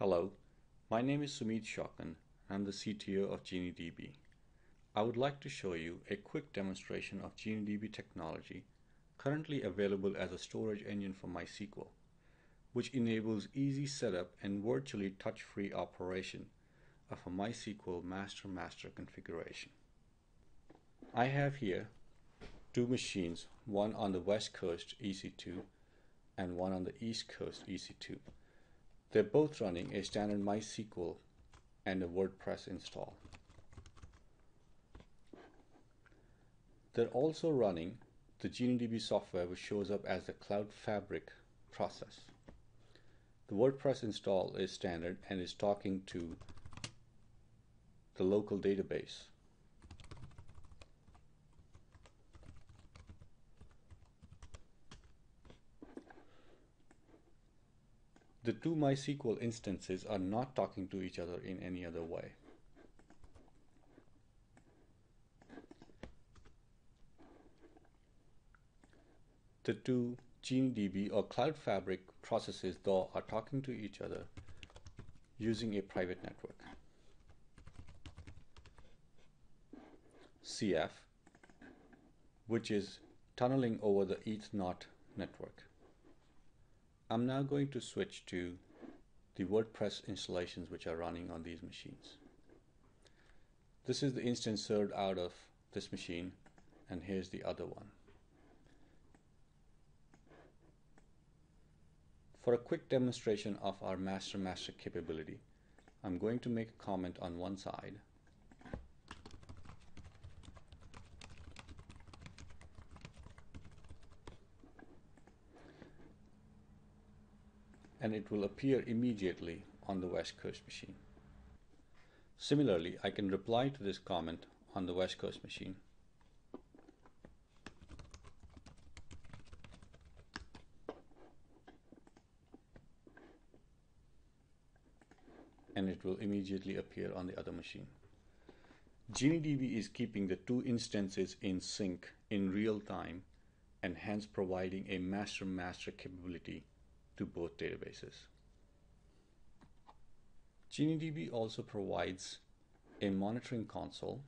Hello, my name is Sumit Shaukan. I'm the CTO of GenieDB. I would like to show you a quick demonstration of GenieDB technology currently available as a storage engine for MySQL, which enables easy setup and virtually touch-free operation of a MySQL master-master configuration. I have here two machines, one on the West Coast EC2 and one on the East Coast EC2. They're both running a standard MySQL and a WordPress install. They're also running the GenieDB software, which shows up as the Cloud Fabric process. The WordPress install is standard and is talking to the local database. The two MySQL instances are not talking to each other in any other way. The two GenieDB or Cloud Fabric processes, though, are talking to each other using a private network, CF, which is tunneling over the Ethernet network. I'm now going to switch to the WordPress installations which are running on these machines. This is the instance served out of this machine, and here's the other one. For a quick demonstration of our master-master capability, I'm going to make a comment on one side and it will appear immediately on the West Coast machine. Similarly, I can reply to this comment on the West Coast machine. And it will immediately appear on the other machine. GenieDB is keeping the two instances in sync in real time and hence providing a master-master capability to both databases. GenieDB also provides a monitoring console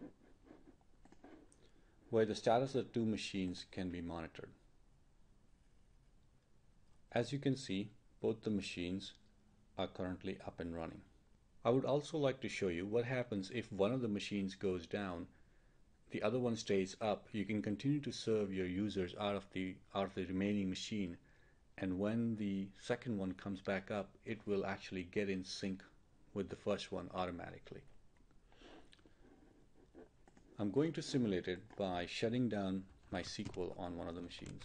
where the status of the two machines can be monitored. As you can see, both the machines are currently up and running. I would also like to show you what happens if one of the machines goes down, the other one stays up. You can continue to serve your users out of the remaining machine, and when the second one comes back up, it will actually get in sync with the first one automatically. I'm going to simulate it by shutting down MySQL on one of the machines.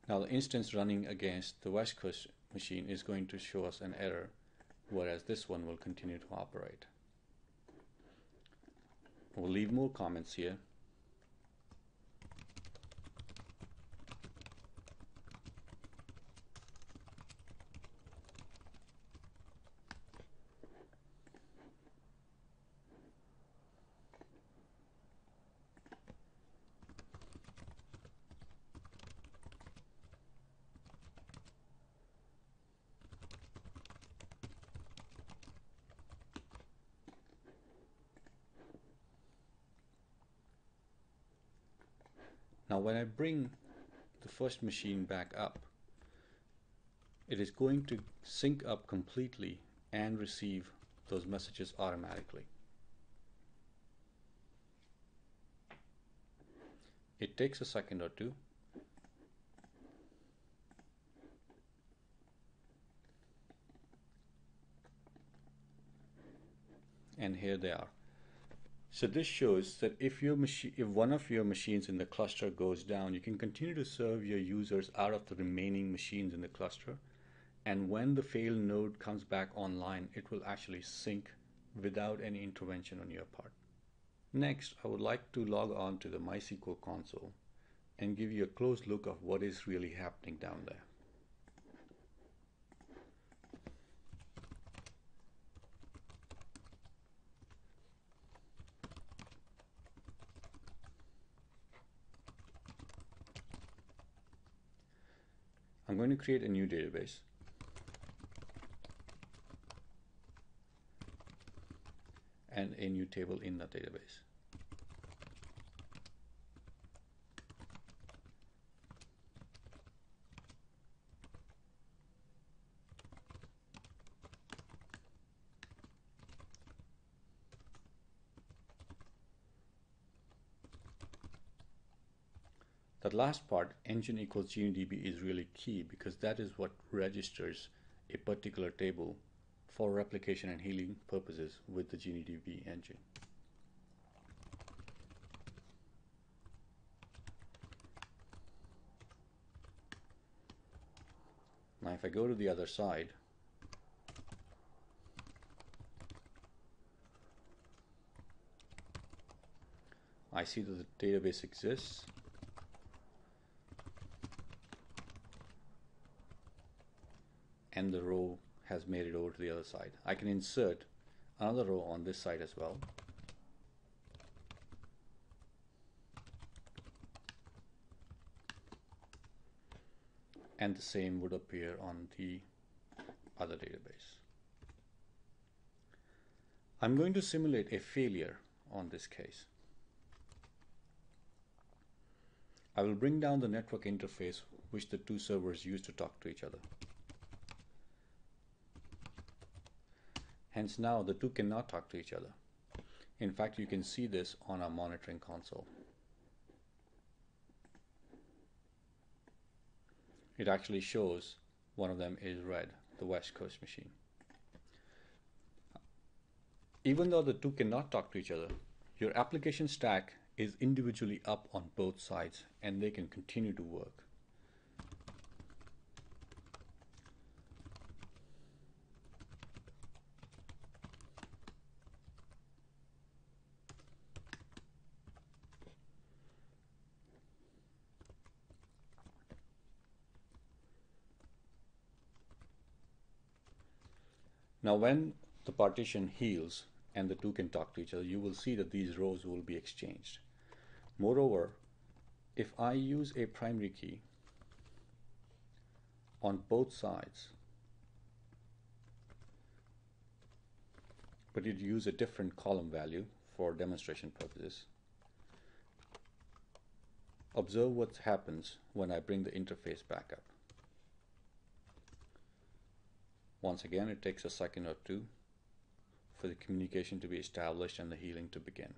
Now the instance running against the West Coast machine is going to show us an error, whereas this one will continue to operate. We'll leave more comments here. Now when I bring the first machine back up, it is going to sync up completely and receive those messages automatically. It takes a second or two. And here they are. So this shows that if one of your machines in the cluster goes down, you can continue to serve your users out of the remaining machines in the cluster. And when the failed node comes back online, it will actually sync without any intervention on your part. Next, I would like to log on to the MySQL console and give you a close look of what is really happening down there. going to create a new database. And a new table in the database. That last part, engine equals GenieDB, is really key because that is what registers a particular table for replication and healing purposes with the GenieDB engine. Now if I go to the other side, I see that the database exists. And the row has made it over to the other side. I can insert another row on this side as well. And the same would appear on the other database. I'm going to simulate a failure on this case. I will bring down the network interface which the two servers use to talk to each other. Hence now the two cannot talk to each other. In fact, you can see this on our monitoring console. It actually shows one of them is red, the West Coast machine. Even though the two cannot talk to each other, your application stack is individually up on both sides and they can continue to work. Now when the partition heals and the two can talk to each other, you will see that these rows will be exchanged. Moreover, if I use a primary key on both sides, but you'd use a different column value for demonstration purposes, observe what happens when I bring the interface back up. Once again, it takes a second or two for the communication to be established and the healing to begin.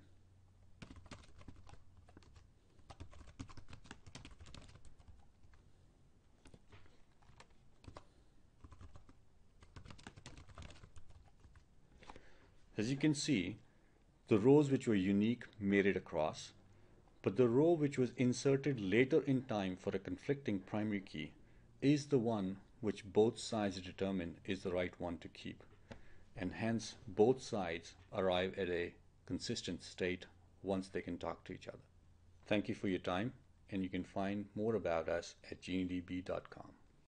As you can see, the rows which were unique made it across, but the row which was inserted later in time for a conflicting primary key is the one which both sides determine is the right one to keep, and hence both sides arrive at a consistent state once they can talk to each other. Thank you for your time, and you can find more about us at geniedb.com.